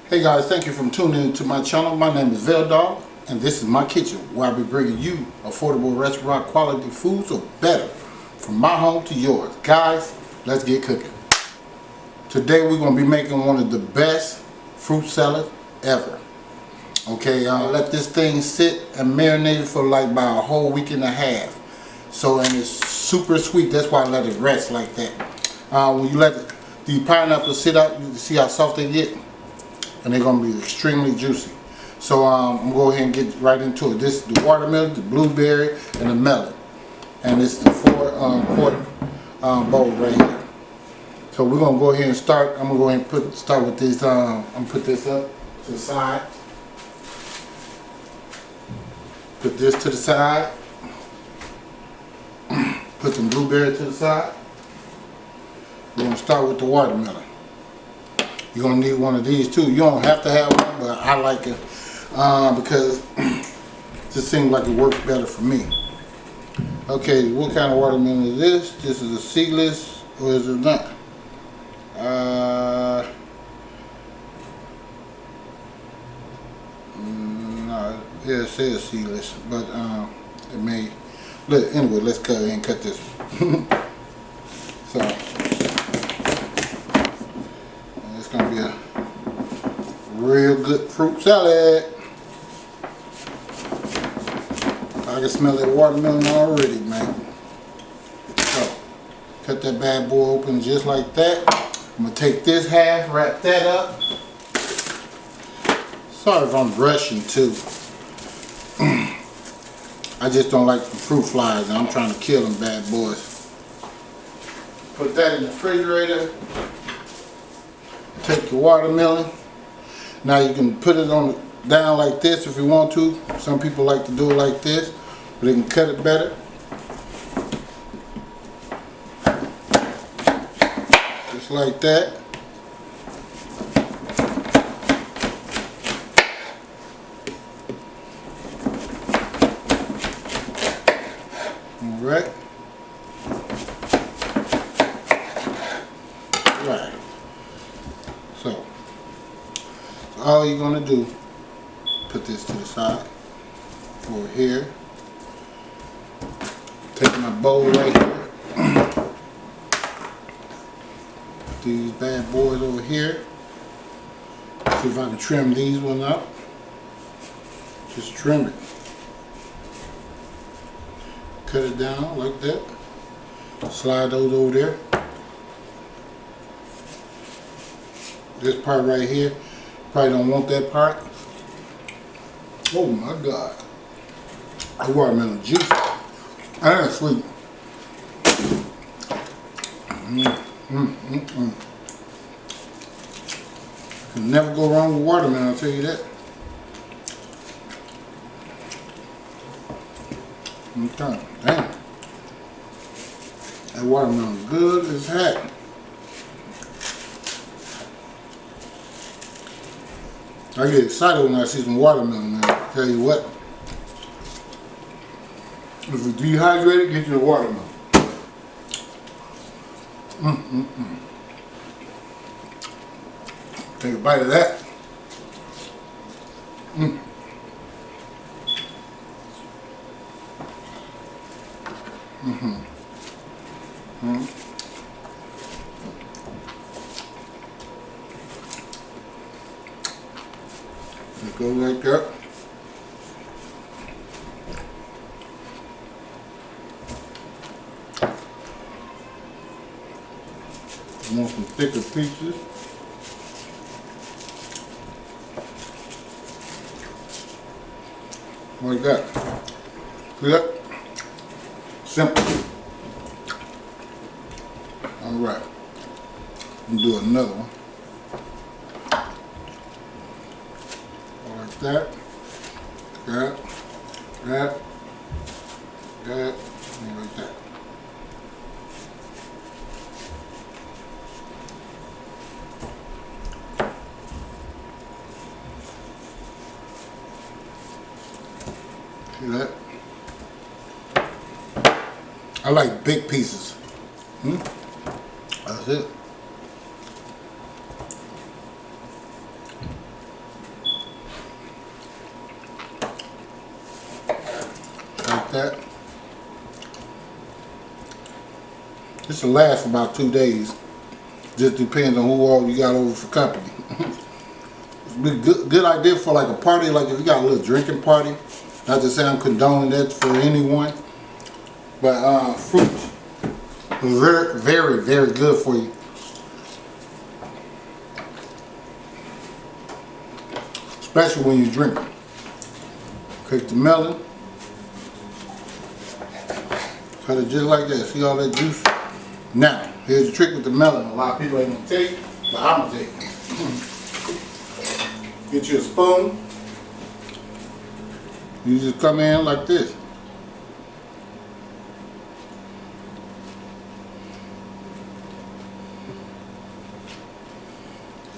Hey guys, thank you for tuning in to my channel. My name is Veldog, and this is my kitchen where I'll be bringing you affordable restaurant quality foods or better from my home to yours. Guys, let's get cooking. Today we're going to be making one of the best fruit salads ever. Okay, I'll let this thing sit and marinate for like about a whole week and a half. So, and it's super sweet, that's why I let it rest like that. When you let the pineapples sit out, you can see how soft they get. And they're going to be extremely juicy. So I'm going to go ahead and get right into it. This is the watermelon, the blueberry, and the melon. And it's the 4-quart bowl right here. So we're going to go ahead and start. I'm going to go ahead and start with this. I'm going to put this up to the side. Put this to the side. Put some blueberry to the side. We're going to start with the watermelon. You're going to need one of these too. You don't have to have one, but I like it because it just seems like it works better for me. Okay, what kind of watermelon is this? This is a seedless, or is it not? No, yeah, it says seedless, but it may. Look, anyway, let's cut and cut this. So. It's going to be a real good fruit salad. I can smell that watermelon already, man. So, cut that bad boy open just like that. I'm going to take this half, wrap that up. Sorry if I'm rushing too. I just don't like the fruit flies and I'm trying to kill them bad boys. Put that in the refrigerator. Take your watermelon. Now you can put it on down like this if you want to. Some people like to do it like this, but they can cut it better. Just like that. All right. Right. So all you're going to do, put this to the side, over here, take my bowl right here, put these bad boys over here, see if I can trim these one up, just trim it, cut it down like that, slide those over there. This part right here, probably don't want that part. Oh my God. That watermelon juice. And it's sweet. Can never go wrong with watermelon, I'll tell you that. Okay, damn. That watermelon good as heck. I get excited when I see some watermelon, man. Tell you what. If you're dehydrated, get you the watermelon. Take a bite of that. Just go like that. You want some thicker pieces. Like that. See that? Simple. Alright. Do another one. Like that. That. That. That. And like that. See that? I like big pieces. That's it. that. This will last for about 2 days. Just depends on who all you got over for company. It's a good idea for like a party, like if you got a little drinking party. Not to say I'm condoning that for anyone, but fruit is very, very, very good for you. Especially when you're drinking. Take the melon, cut it just like that. See all that juice? Now, here's the trick with the melon. A lot of people ain't gonna take, but I'm gonna take it. Get you a spoon. You just come in like this.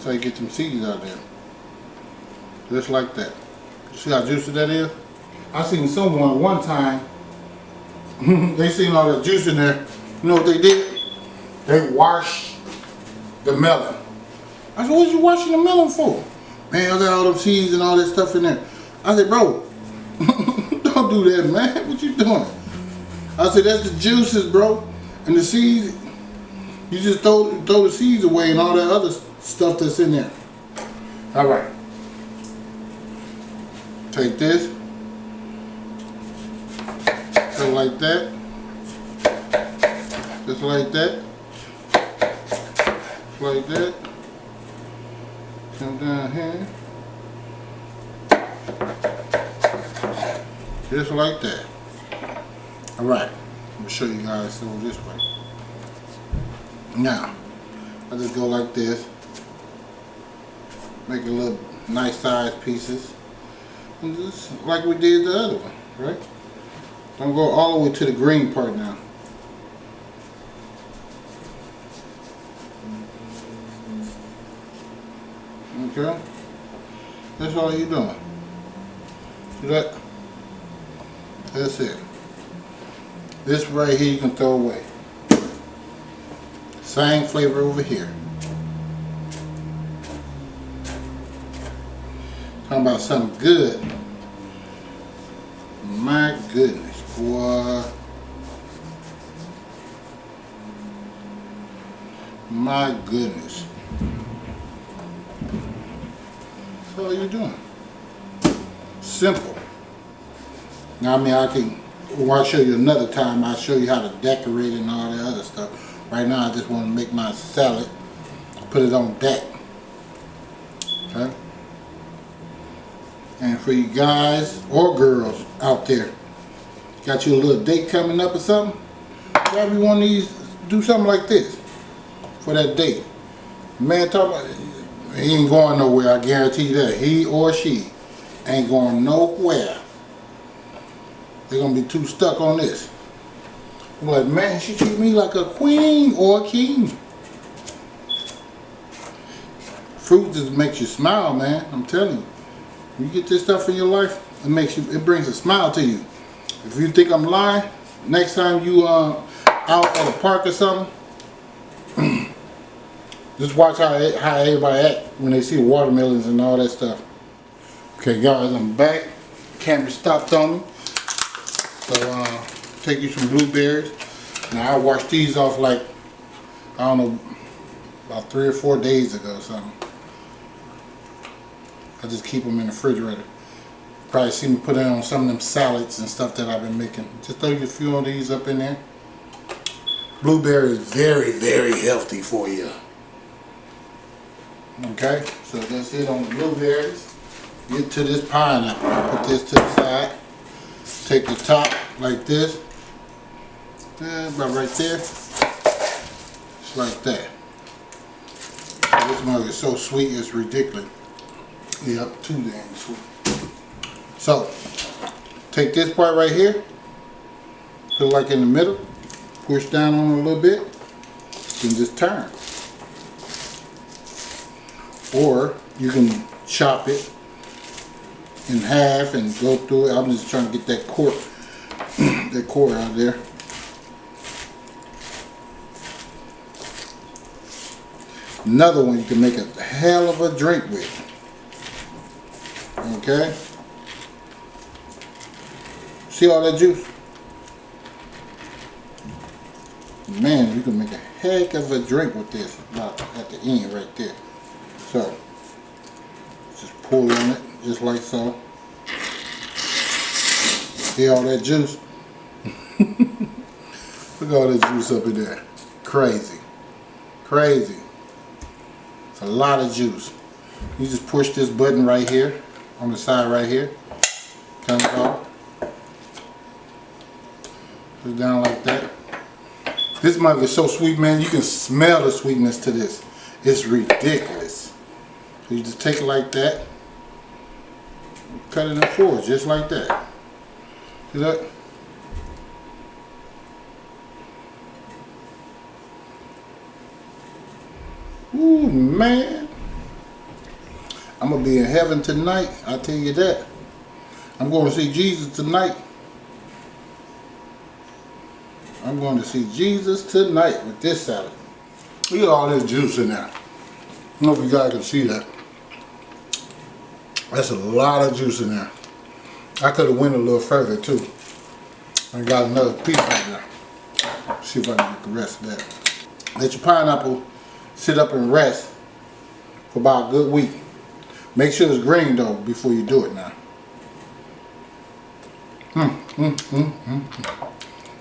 So you get some seeds out there. Just like that. See how juicy that is? I seen someone one time, they seen all that juice in there. You know what they did? They washed the melon. I said, what you washing the melon for? Man, I got all them seeds and all that stuff in there. I said, bro, don't do that, man. What you doing? I said, that's the juices, bro. And the seeds, you just throw the seeds away and all that other stuff that's in there. All right. Take this. Just like that. Just like that. Like that. Come down here. Just like that. Alright. I'm going to show you guys over this way. Now, I just go like this. Make a little nice sized pieces. And just like we did the other one, right? Don't go all the way to the green part now. Okay? That's all you're doing. See that? That's it. This right here you can throw away. Same flavor over here. Talking about something good. My goodness, boy. My goodness. That's all you're doing. Simple. Now, I mean, when I show you another time, I'll show you how to decorate and all that other stuff. Right now, I just want to make my salad, put it on deck. Okay? And for you guys or girls out there, got you a little date coming up or something, grab you one of these, do something like this for that date. Man, talk about, he ain't going nowhere, I guarantee you that. He or she ain't going nowhere. They're going to be too stuck on this. I'm like, man, she treat me like a queen or a king. Fruit just makes you smile, man. I'm telling you. When you get this stuff in your life, it brings a smile to you. If you think I'm lying, next time you out at a park or something, just watch how everybody act when they see watermelons and all that stuff. Okay, guys, I'm back. Camera stopped on me. So, take you some blueberries. Now, I washed these off like, I don't know, about 3 or 4 days ago or something. I just keep them in the refrigerator. Probably see me put it on some of them salads and stuff that I've been making. Just throw you a few of these up in there. Blueberry is very, very healthy for you. Okay, so that's it on the blueberries. Get to this pineapple. I'll put this to the side. Take the top like this. About right there. Just like that. This mug is so sweet, it's ridiculous. Yep, too dang sweet. So, take this part right here. Put it like in the middle. Push down on it a little bit. Then just turn. Or you can chop it in half and go through it. I'm just trying to get that core out of there. Another one you can make a hell of a drink with. Okay? See all that juice? Man, you can make a heck of a drink with this at the end right there. So, just pull on it just like so. See all that juice? Look at all that juice up in there. Crazy. Crazy. It's a lot of juice. You just push this button right here, on the side right here. Comes off. Put it down like that. This mug is so sweet, man. You can smell the sweetness to this. It's ridiculous. So you just take it like that. Cut it in fours, just like that. See that? Ooh, man. I'm going to be in heaven tonight. I'll tell you that. I'm going to see Jesus tonight. I'm going to see Jesus tonight with this salad. Look at all this juice in there. I don't know if you guys can see that. That's a lot of juice in there. I could have went a little further too. I got another piece right there. See if I can get the rest of that. Let your pineapple sit up and rest for about a good week. Make sure it's green though before you do it now.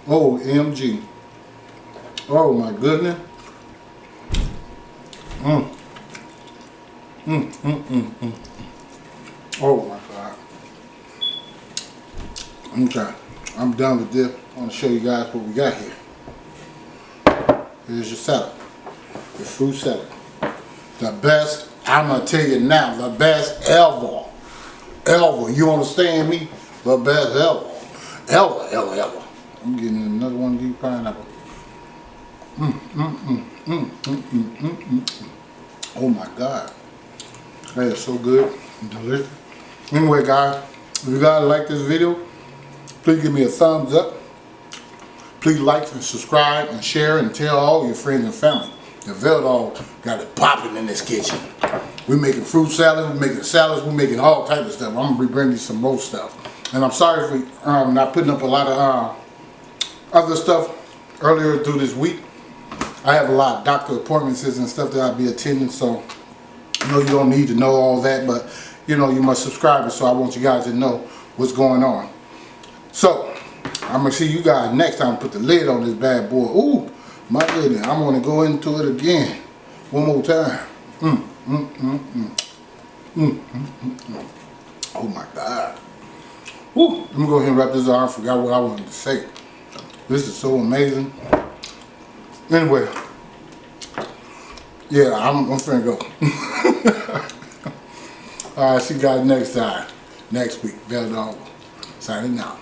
OMG. Oh my goodness. Oh my God. Okay, I'm done with this. I want to show you guys what we got here. Here's your salad. Your fruit salad. The best, I'm going to tell you now, the best ever. Ever. You understand me? The best ever. Ever. I'm getting another one of these pineapple. Oh my God. That is so good and delicious. Anyway, guys, if you guys like this video, please give me a thumbs up. Please like and subscribe and share and tell all your friends and family. The Veldog got it popping in this kitchen. We're making fruit salad, we're making salads, we're making all types of stuff. I'm going to be bringing you some more stuff. And I'm sorry for not putting up a lot of other stuff earlier through this week. I have a lot of doctor appointments and stuff that I'll be attending, so I know you don't need to know all that, but you know you must subscribe, so I want you guys to know what's going on. So I'm gonna see you guys next time. Put the lid on this bad boy. Ooh, my goodness, I'm gonna go into it again one more time. Oh my God. Woo, let me go ahead and wrap this up. I forgot what I wanted to say. This is so amazing. Anyway, yeah, I'm finna go. All right, see you guys next time. Next week, Veldog signing out.